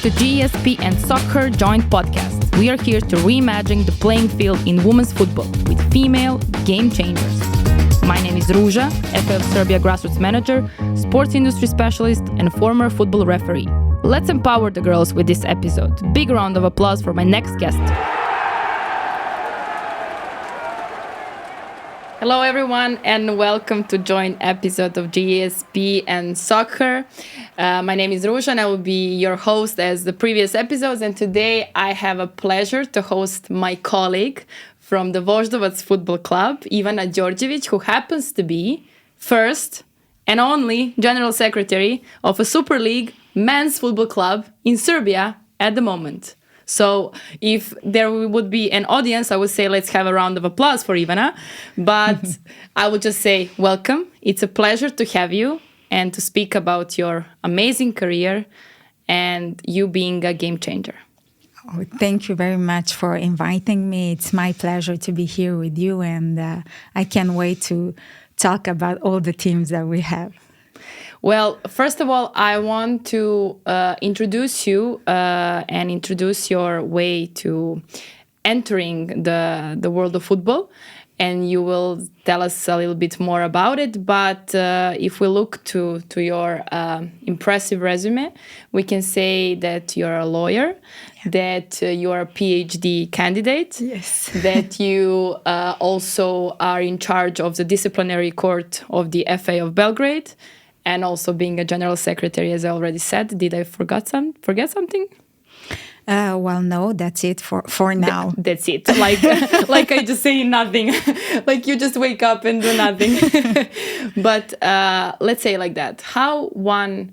to GESP and Soccer Joint Podcast. We are here to reimagine the playing field in women's football with female game changers. My name is Ruza, FA of Serbia grassroots manager, sports industry specialist, and former football referee. Let's empower the girls with this episode. Big round of applause for my next guest. Hello everyone and welcome to joint episode of GESP and Soccer. My name is Ruza and I will be your host as the previous episodes, and today I have a pleasure to host my colleague from the Voždovac Football Club, Ivana Djordjevic, who happens to be first and only General Secretary of a Super League men's football club in Serbia at the moment. So if there would be an audience, I would say let's have a round of applause for Ivana. But I would just say welcome. It's a pleasure to have you and to speak about your amazing career and you being a game changer. Oh, thank you very much for inviting me. It's my pleasure to be here with you, and I can't wait to talk about all the teams that we have. Well, first of all, I want to introduce you and introduce your way to entering the world of football. And you will tell us a little bit more about it. But if we look to your impressive resume, we can say that you're a lawyer, that you are a Ph.D. candidate, yes, that you also are in charge of the disciplinary court of the FA of Belgrade, and also being a general secretary, as I already said. Did I forget something? Well, no, that's it for now. That's it. Like I just say nothing. Like you just wake up and do nothing. But let's say like that. How one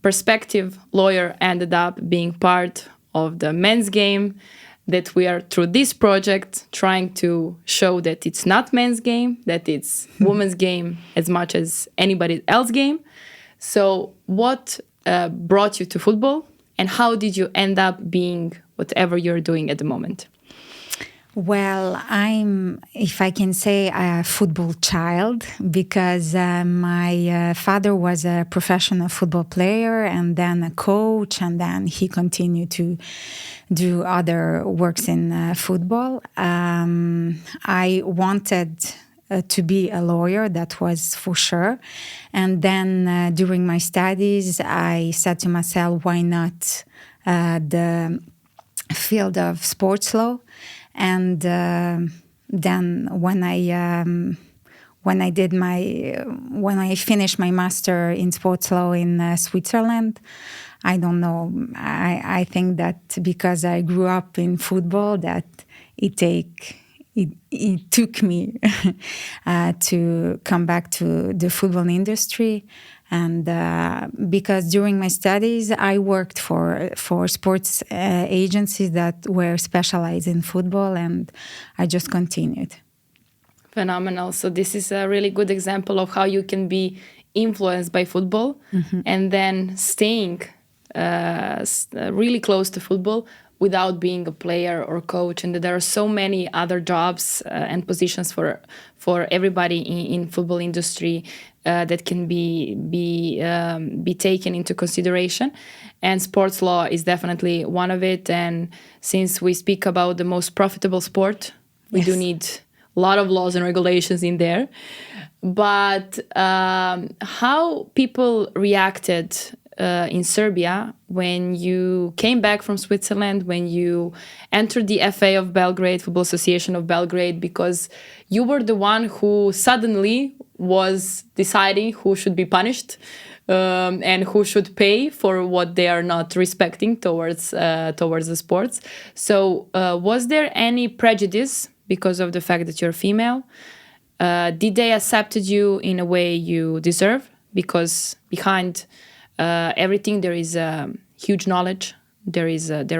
prospective lawyer ended up being part of the men's game, that we are through this project trying to show that it's not men's game, that it's women's game as much as anybody else's game. So what brought you to football, and how did you end up being whatever you're doing at the moment? Well, I'm, if I can say, a football child, because my father was a professional football player and then a coach, and then he continued to do other works in football. I wanted to be a lawyer, that was for sure. And then during my studies, I said to myself, why not the field of sports law? And then when I finished my master in sports law in Switzerland, I don't know, I think that because I grew up in football, that it took me to come back to the football industry. And because during my studies, I worked for sports agencies that were specialized in football, and I just continued. Phenomenal. So this is a really good example of how you can be influenced by football and then staying really close to football without being a player or coach, and that there are so many other jobs and positions for everybody in football industry that can be taken into consideration, and sports law is definitely one of it. And since we speak about the most profitable sport, we do need a lot of laws and regulations in there. But how people reacted in Serbia when you came back from Switzerland, when you entered the FA of Belgrade, Football Association of Belgrade, because you were the one who suddenly was deciding who should be punished and who should pay for what they are not respecting towards the sports. So was there any prejudice because of the fact that you're female? Did they accept you in a way you deserve? Because behind everything there is huge knowledge, there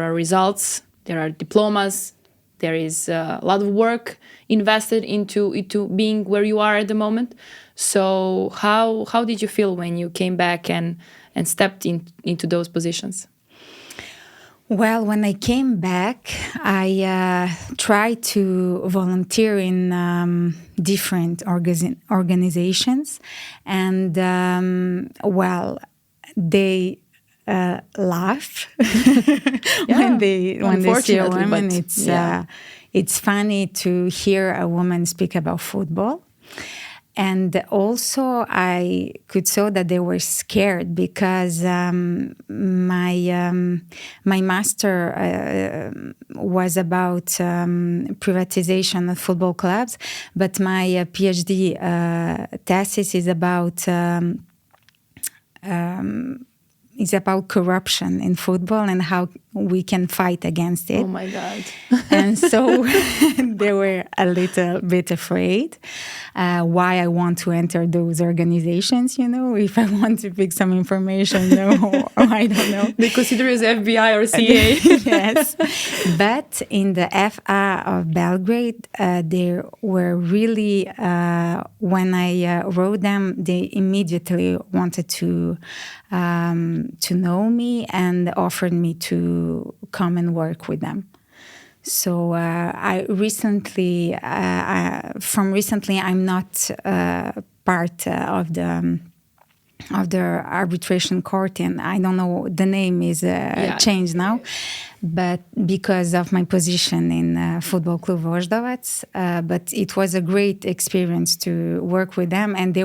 are results, there are diplomas, there is a lot of work invested into being where you are at the moment. So how did you feel when you came back and stepped into those positions? Well, when I came back, I tried to volunteer in different organizations, and well, they laugh when they see a woman. It's funny to hear a woman speak about football. And also, I could saw that they were scared because my master was about privatization of football clubs, but my Ph.D. Thesis is about corruption in football and how we can fight against it. Oh my God. And so they were a little bit afraid why I want to enter those organizations, if I want to pick some information, or I don't know. They consider you as FBI or CIA. Yes. But in the FA of Belgrade, they were really, when I wrote them, they immediately wanted to know me and offered me to come and work with them. So I recently, I'm not part of the arbitration court, and I don't know, the name is changed now, but because of my position in Football Club Voždovac, but it was a great experience to work with them, and they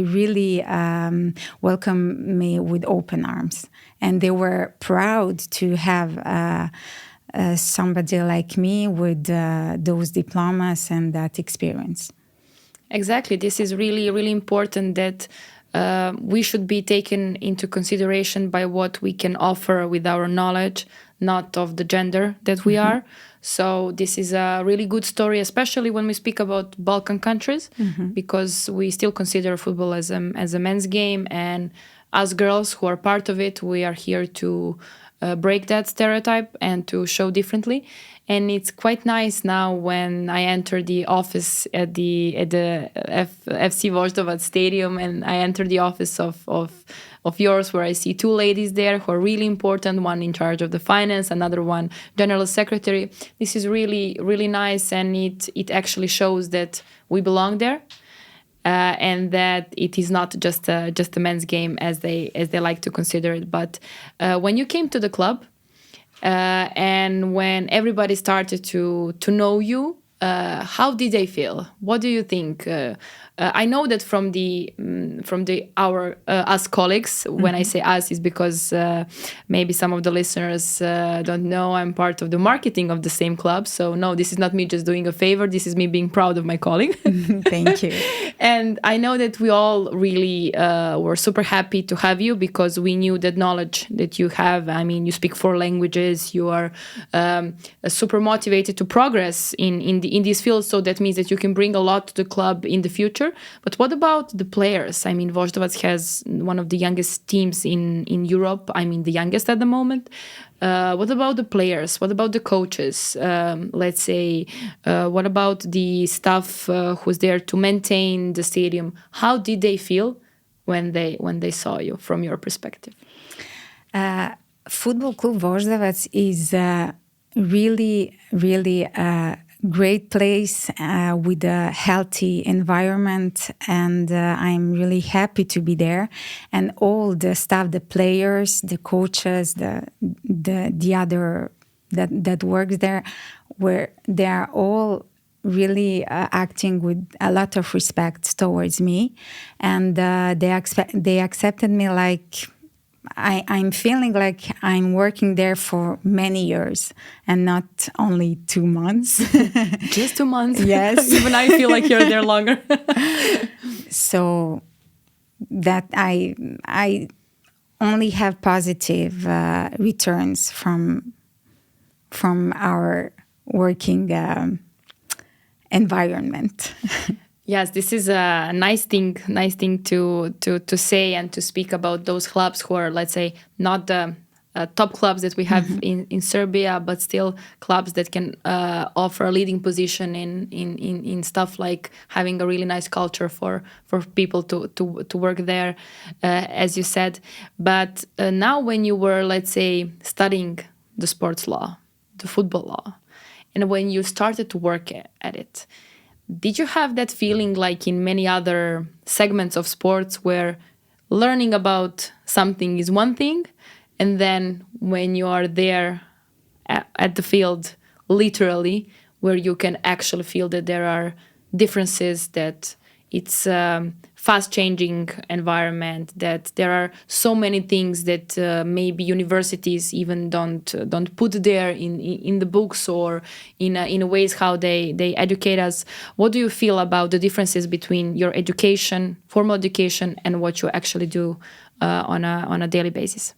really welcomed me with open arms, and they were proud to have somebody like me with those diplomas and that experience. Exactly. This is really, really important that we should be taken into consideration by what we can offer with our knowledge, not of the gender that we are. So this is a really good story, especially when we speak about Balkan countries, because we still consider football as a men's game, and as girls who are part of it, we are here to break that stereotype and to show differently. And it's quite nice now when I enter the office at the FC Voždovac stadium, and I enter the office of yours, where I see two ladies there who are really important, one in charge of the finance, another one general secretary. This is really, really nice, and it actually shows that we belong there. And that it is not just a men's game as they like to consider it. But when you came to the club, and when everybody started to know you, how did they feel? What do you think? I know that from our us colleagues, when I say us, is because maybe some of the listeners don't know I'm part of the marketing of the same club. So no, this is not me just doing a favor. This is me being proud of my colleague. Thank you. And I know that we all really were super happy to have you, because we knew that knowledge that you have. I mean, you speak 4 languages. You are super motivated to progress in this field. So that means that you can bring a lot to the club in the future. But what about the players? I mean, Voždovac has one of the youngest teams in Europe. I mean, the youngest at the moment. What about the players? What about the coaches? Let's say, what about the staff who's there to maintain the stadium? How did they feel when they saw you from your perspective? Football Club Voždovac is really, really great place with a healthy environment, and I'm really happy to be there. And all the staff, the players, the coaches, the other that works there, where they are all really acting with a lot of respect towards me, and they accepted me like. I'm feeling like I'm working there for many years and not only 2 months. Just 2 months? Yes. Even I feel like you're there longer. So that I only have positive returns from our working environment. Yes, this is a nice thing to say and to speak about those clubs who are, let's say, not the top clubs that we have in Serbia, but still clubs that can offer a leading position in stuff like having a really nice culture for people to work there, as you said. But now when you were, let's say, studying the sports law, the football law, and when you started to work at it, did you have that feeling like in many other segments of sports where, learning about something is one thing, and then when you are there at the field, literally, where you can actually feel that there are differences, that it's fast-changing environment, that there are so many things that maybe universities even don't put there in the books or in ways how they educate us. What do you feel about the differences between your education, formal education, and what you actually do on a daily basis?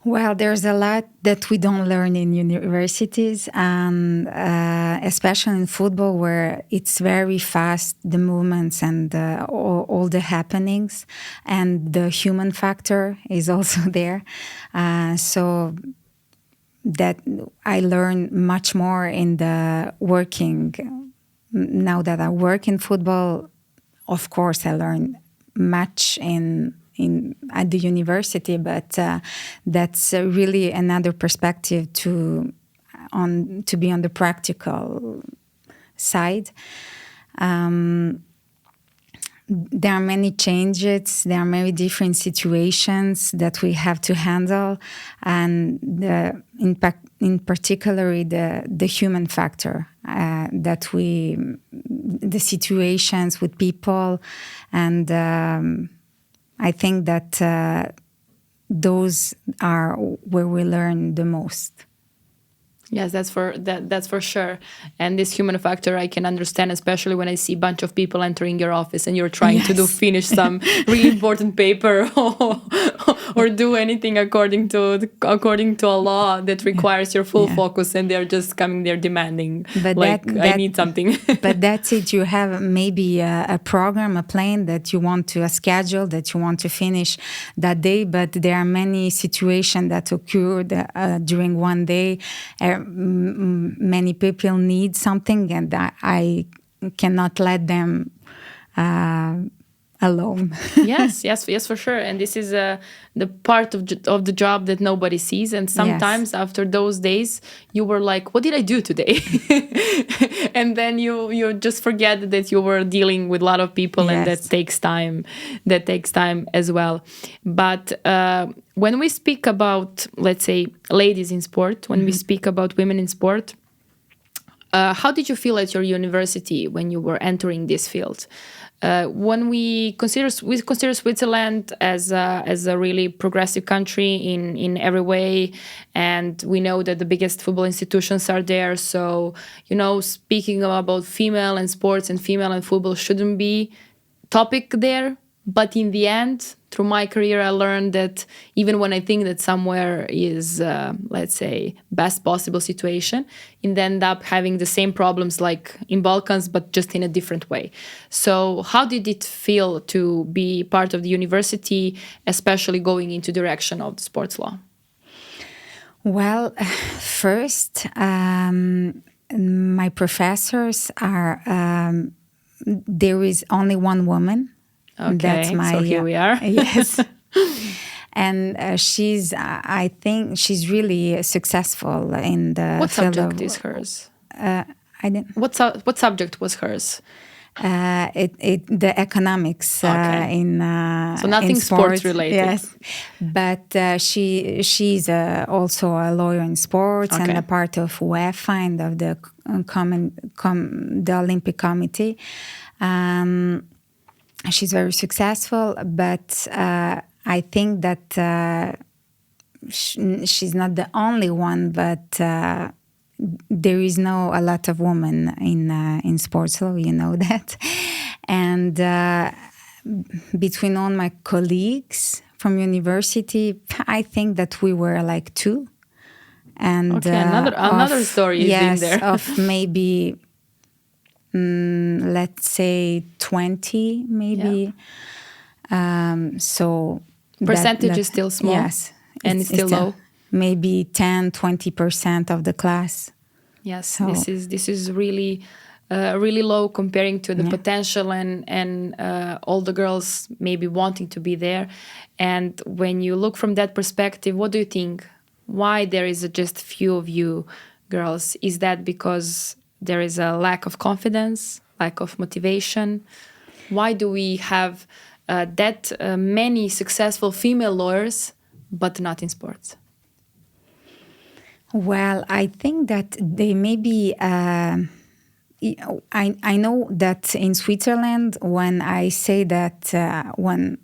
Well, there's a lot that we don't learn in universities, and especially in football, where it's very fast, the movements and all the happenings, and the human factor is also there. So that I learn much more in the working. Now that I work in football, of course, I learn much at the university, but that's really another perspective to be on the practical side. There are many changes. There are many different situations that we have to handle, and in particular the human factor the situations with people, and I think that those are where we learn the most. Yes, that's for sure. And this human factor I can understand, especially when I see a bunch of people entering your office and you're trying to finish some really important paper or do anything according to a law that requires your full focus, and they're just coming there demanding, but I need something. But that's it. You have maybe a program, a plan that you want to, a schedule that you want to finish that day, but there are many situations that occurred during one day. Many people need something, and I cannot let them alone. yes, for sure. And this is the part of the job that nobody sees. And sometimes after those days, you were like, "What did I do today?" And then you just forget that you were dealing with a lot of people, and that takes time. That takes time as well. But when we speak about, let's say, ladies in sport, when we speak about women in sport, how did you feel at your university when you were entering this field? When we consider Switzerland as a really progressive country in every way, and we know that the biggest football institutions are there. So, speaking about female and sports and female and football shouldn't be topic there. But in the end, through my career, I learned that even when I think that somewhere is, let's say, best possible situation, it end up having the same problems like in Balkans, but just in a different way. So how did it feel to be part of the university, especially going into direction of the sports law? Well, first, my professors are, there is only one woman. Okay, so here we are. Yes. And I think she's really successful in the What field subject is hers? I didn't. What subject was hers? The economics in so nothing in sports related. Yes, but she's also a lawyer in sports and a part of UEFA and of the the Olympic Committee. She's very successful, but I think that she's not the only one. But there is a lot of women in sports law, you know that. And between all my colleagues from university, I think that we were like two. And another story is in there. Of maybe. Let's say 20, maybe. So percentage is still small. Yes, and it's still low. Maybe 10-20% of the class. Yes, so this is really really low comparing to the potential and all the girls maybe wanting to be there. And when you look from that perspective, what do you think? Why there is just few of you girls? Is that because there is a lack of confidence, lack of motivation? Why do we have that many successful female lawyers, but not in sports? Well, I think that they may be. I know that in Switzerland, when I say that when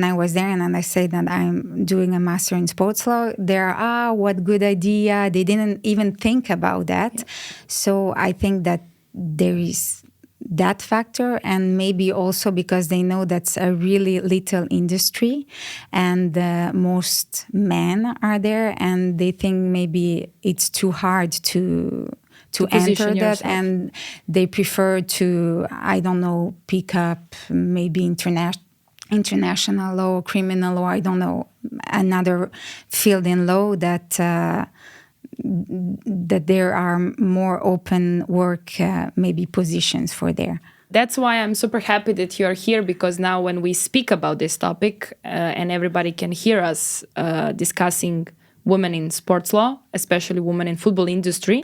I was there and I say that I'm doing a master in sports law, there what good idea. They didn't even think about that. Yeah. So I think that there is that factor, and maybe also because they know that's a really little industry and most men are there, and they think maybe it's too hard to enter that yourself. And they prefer to, I don't know, pick up maybe international law, criminal law, I don't know, another field in law that there are more open work maybe positions for there. That's why I'm super happy that you are here, because now when we speak about this topic and everybody can hear us discussing women in sports law, especially women in football industry,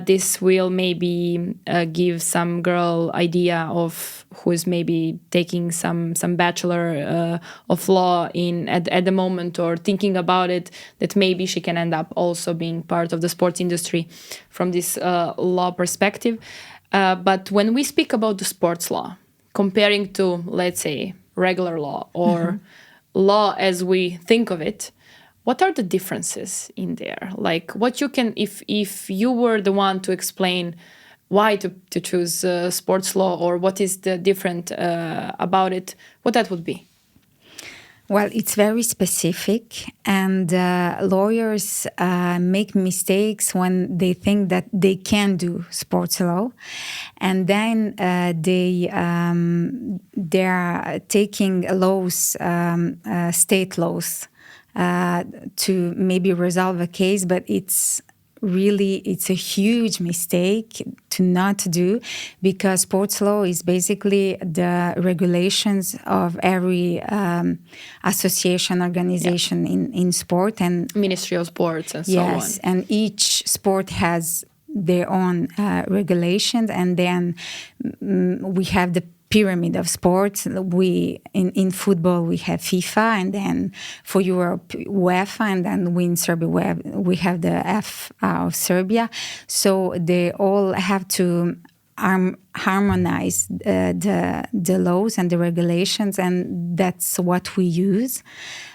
this will maybe give some girl idea of who is maybe taking some bachelor of law at the moment, or thinking about it, that maybe she can end up also being part of the sports industry from this law perspective. But when we speak about the sports law, comparing to, let's say, regular law or law as we think of it, what are the differences in there? Like, what you can, if you were the one to explain why to choose sports law, or what is the different about it, what that would be? Well, it's very specific, and lawyers make mistakes when they think that they can do sports law, and then they are taking laws, state laws, to maybe resolve a case, but it's a huge mistake to not do, because sports law is basically the regulations of every association, organization in sport, and Ministry of Sports and so on. Yes, and each sport has their own regulations, and then we have the pyramid of sports. We in football we have FIFA, and then for Europe UEFA, and then we in Serbia we have the FA of Serbia. So they all have to harmonize the laws and the regulations, and that's what we use.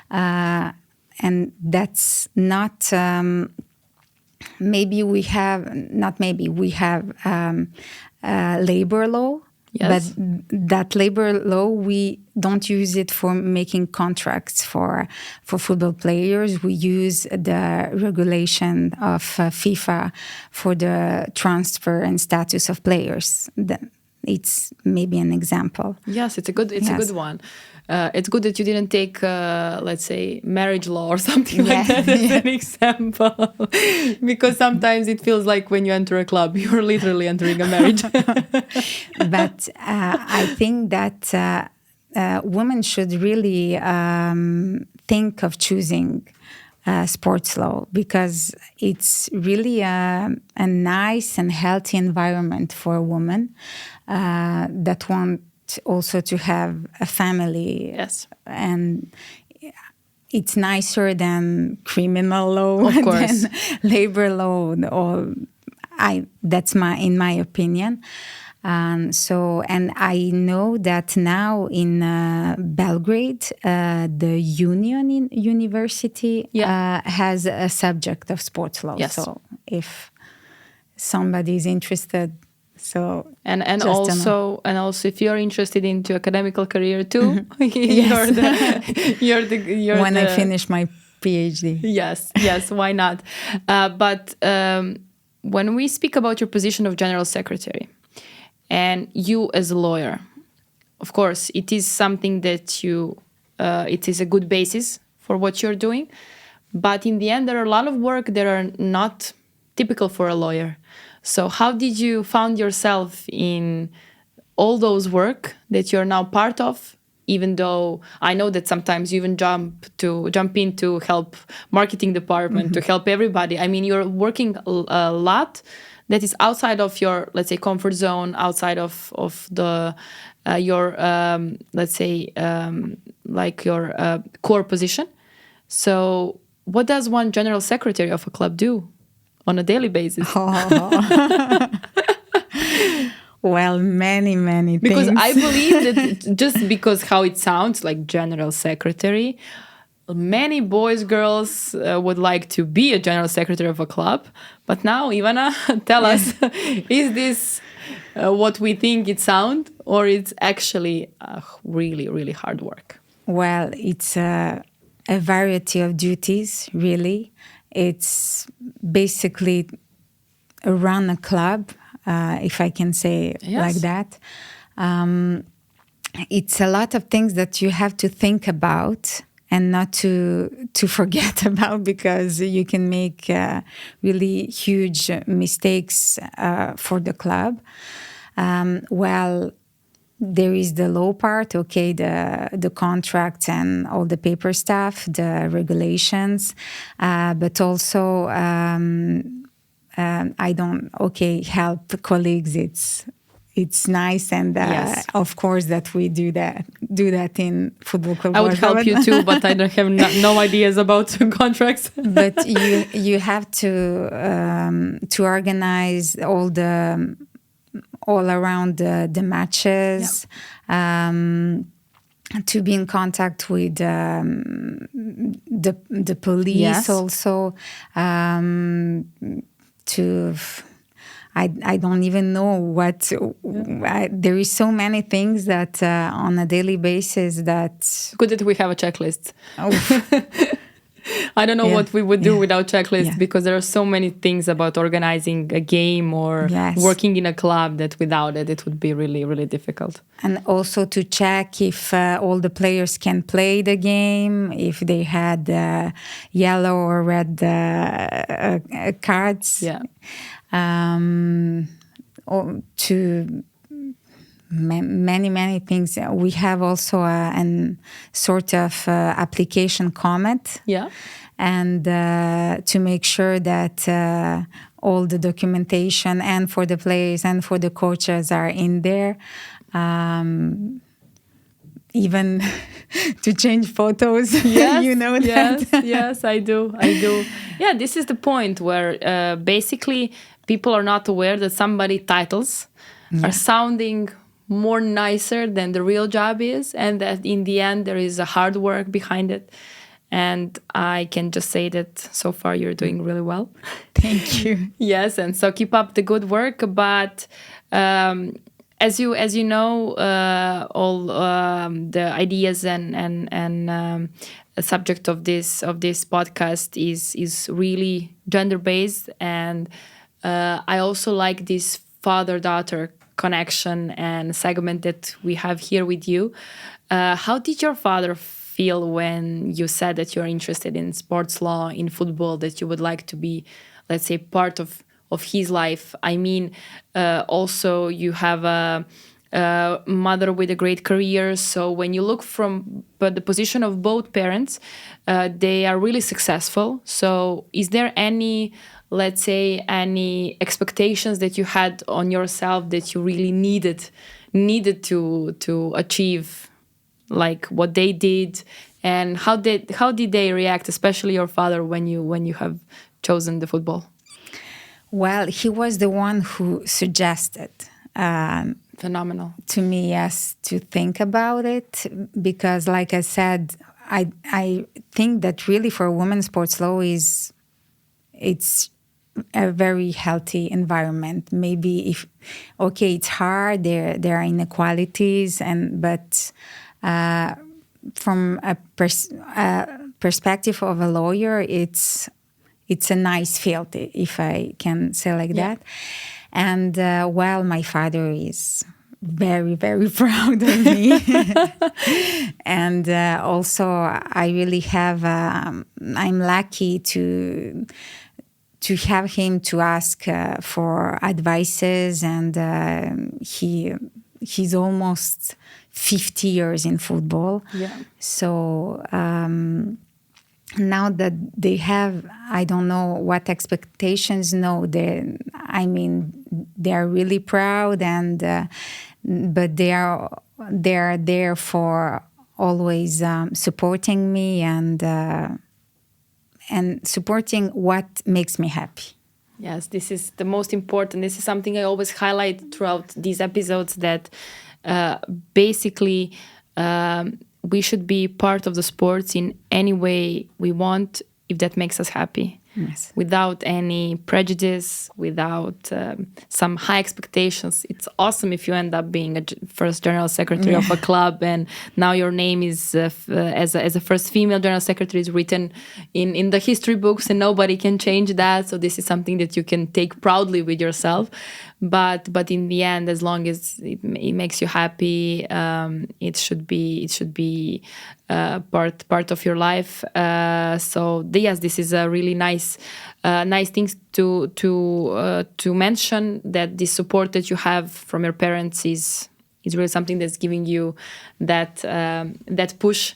And that's not. We have labor law. Yes. But that labor law, we don't use it for making contracts for football players. We use the regulation of FIFA for the transfer and status of players. It's maybe an example. Yes, it's a good one. It's good that you didn't take, let's say, marriage law or something like that as an example. Because sometimes it feels like when you enter a club, you're literally entering a marriage. But I think that women should really think of choosing sports law, because it's really a nice and healthy environment for a woman that want also to have a family. Yes. And it's nicer than criminal law, of course, than labor law. That's in my opinion. And I know that now in Belgrade, the Union in University has a subject of sports law. Yes. So if somebody is interested. And also if you're interested into academical career too, you're when I finish my PhD. Yes, why not? But when we speak about your position of General Secretary, and you as a lawyer, of course, it is something that it is a good basis for what you're doing. But in the end, there are a lot of work that are not typical for a lawyer. So how did you found yourself in all those work that you're now part of, even though I know that sometimes you even jump in to help marketing department, to help everybody. I mean, you're working a lot that is outside of your, let's say, comfort zone, outside of the your let's say like your core position. So what does one general secretary of a club do on a daily basis? Oh. Well, many Because things. I believe that just because how it sounds like general secretary, many boys, girls would like to be a general secretary of a club. But now, Ivana, tell us, is this what we think it sounds, or it's actually really, really hard work? Well, it's a variety of duties, really. It's basically run a club, if I can say like that. It's a lot of things that you have to think about and not to forget about, because you can make really huge mistakes for the club. Well, there is the law part, okay, the contracts and all the paper stuff, the regulations, but also help colleagues. It's nice, and of course that we do that in football club. I would help you too, but I don't have no ideas about contracts. But you have to organize all around the matches, to be in contact with the police also, to I don't even know what. There is so many things that on a daily basis that. Good that we have a checklist. I don't know what we would do without checklists, because there are so many things about organizing a game or working in a club that without it, it would be really, really difficult. And also to check if all the players can play the game, if they had yellow or red cards. Yeah. Or to many things. We have also a sort of application comment, and to make sure that all the documentation and for the players and for the coaches are in there. Even to change photos, you know that. Yes, I do. Yeah, this is the point where basically people are not aware that somebody titles are sounding more nicer than the real job is, and that in the end there is a hard work behind it. And I can just say that so far you're doing really well. Thank you. Yes, and so keep up the good work. But as you know, all the ideas and the subject of this podcast is really gender based, and I also like this father-daughter connection and segment that we have here with you. How did your father feel when you said that you're interested in sports law, in football, that you would like to be, let's say, part of his life? I mean, also you have a mother with a great career. So when you look from the position of both parents, they are really successful. So is there any, let's say, any expectations that you had on yourself that you really needed to achieve, like what they did? And how did they react, especially your father, when you have chosen the football? Well, he was the one who suggested phenomenal to me, yes, to think about it, because like I said, I think that really for women, sports law it's a very healthy environment. Maybe it's hard, there are inequalities, but from a perspective of a lawyer, it's a nice field, if I can say like that. And my father is very, very proud of me. And also I really have, I'm lucky to have him to ask for advices, and he's almost 50 years in football. Yeah. So now that they have, I don't know what expectations. No, they are really proud, and but they are there for always supporting me and supporting what makes me happy. Yes, this is the most important. This is something I always highlight throughout these episodes, that basically we should be part of the sports in any way we want, if that makes us happy. Yes. Without any prejudice, without some high expectations. It's awesome if you end up being a first general secretary of a club, and now your name is as a first female general secretary is written in the history books, and nobody can change that. So this is something that you can take proudly with yourself. But in the end, as long as it makes you happy, it should be part of your life. So yes, this is a really nice thing to mention, that the support that you have from your parents is really something that's giving you that push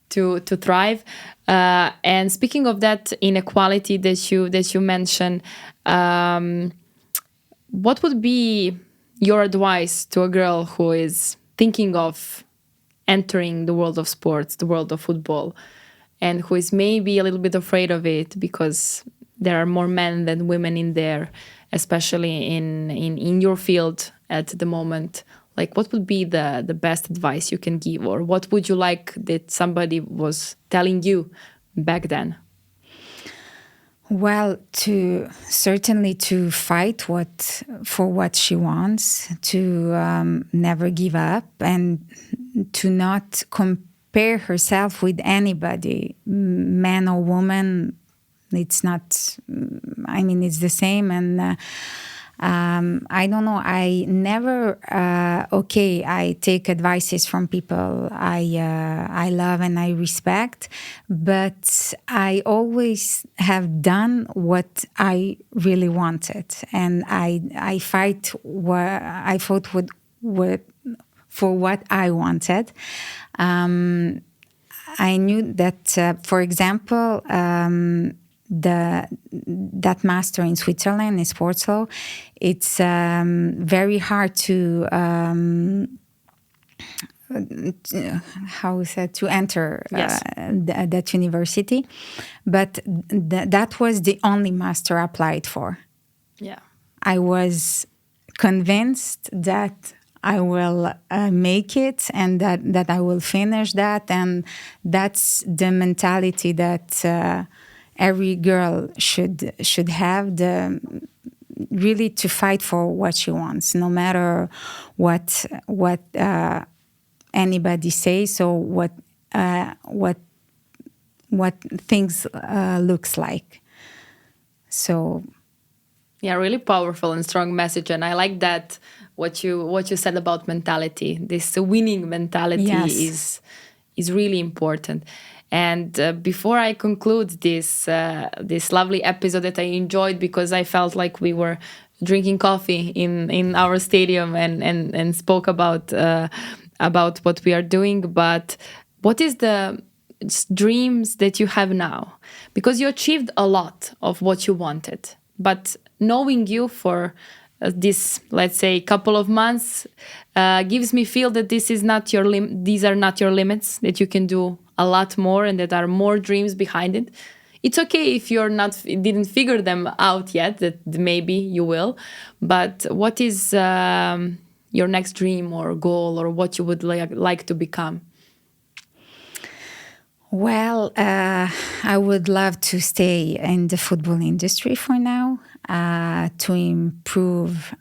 to thrive. And speaking of that inequality that you mentioned, what would be your advice to a girl who is thinking of entering the world of sports, the world of football, and who is maybe a little bit afraid of it because there are more men than women in there, especially in your field at the moment? Like, what would be the best advice you can give, or what would you like that somebody was telling you back then? Well, certainly to fight for what she wants, to never give up, and to not compare herself with anybody, man or woman. It's not. I mean, it's the same, and I don't know. I never. I take advices from people I love and I respect, but I always have done what I really wanted, and I fought for what I wanted. I knew that, for example, that master in Switzerland in sports law, it's very hard to to enter Yes. that university, but that was the only master I applied for. Yeah. I was convinced that I will make it, and that I will finish that, and that's the mentality that every girl should have, really to fight for what she wants, no matter what anybody says, or what things looks like. So yeah, really powerful and strong message, and I like that what you said about mentality. This winning mentality Yes. is really important. And before I conclude this lovely episode that I enjoyed, because I felt like we were drinking coffee in our stadium and spoke about what we are doing, but what is the dreams that you have now? Because you achieved a lot of what you wanted, but knowing you for this, let's say, couple of months, gives me feel that these are not your limits, that you can do a lot more, and that there are more dreams behind it. It's okay if didn't figure them out yet, that maybe you will, but what is your next dream or goal, or what you would like to become? Well, I would love to stay in the football industry for now, to improve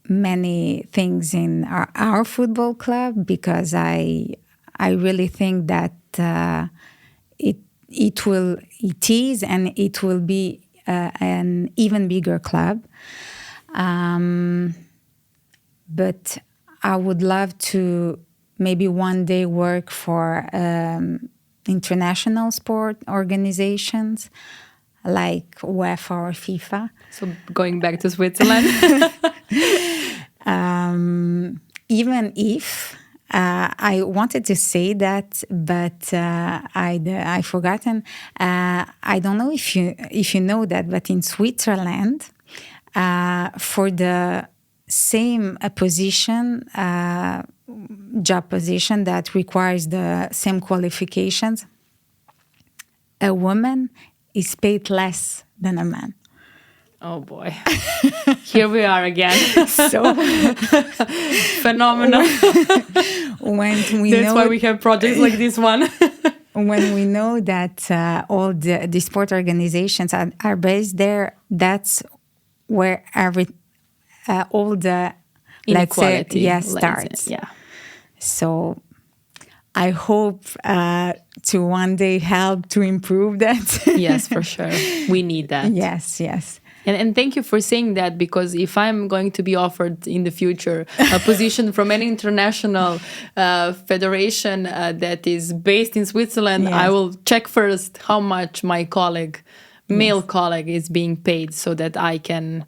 many things in our football club, because I really think that it is and it will be an even bigger club. But I would love to maybe one day work for international sport organizations like UEFA or FIFA. So going back to Switzerland. Even if I wanted to say that, but I forgotten. I don't know if you know that, but in Switzerland, for the same position, job position that requires the same qualifications, a woman is paid less than a man. Oh boy. Here we are again. So phenomenal. That's why we have projects like this one. When we know that all the sport organizations are based there, that's where all the inequality, let's say, starts. Yeah. So I hope to one day help to improve that. Yes, for sure. We need that. Yes. And thank you for saying that, because if I'm going to be offered in the future a position from any international federation that is based in Switzerland, I will check first how much my male colleague is being paid, so that I can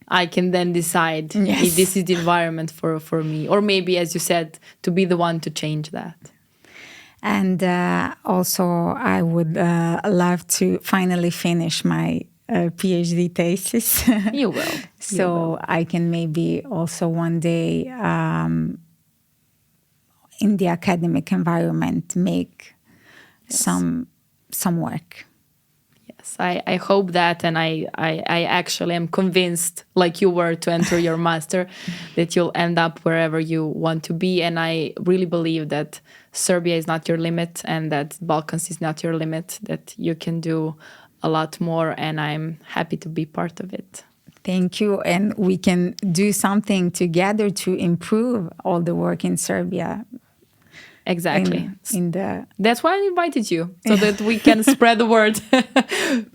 then decide if this is the environment for me, or maybe, as you said, to be the one to change that. And also, I would love to finally finish my Ph.D. thesis. You will. So I can maybe also one day in the academic environment make some work. Yes, I hope that, and I actually am convinced, like you were to enter your master, that you'll end up wherever you want to be. And I really believe that Serbia is not your limit, and that Balkans is not your limit, that you can do a lot more, and I'm happy to be part of it. Thank you. And we can do something together to improve all the work in Serbia. Exactly. That's why I invited you, so that we can spread the word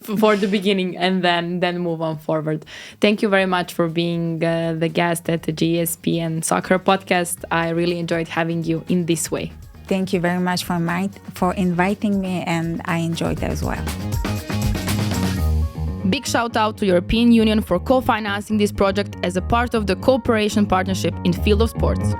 for the beginning, and then move on forward. Thank you very much for being the guest at the GSP and Soccer podcast. I really enjoyed having you in this way. Thank you very much for inviting me, and I enjoyed it as well. Big shout out to European Union for co-financing this project as a part of the cooperation partnership in field of sports.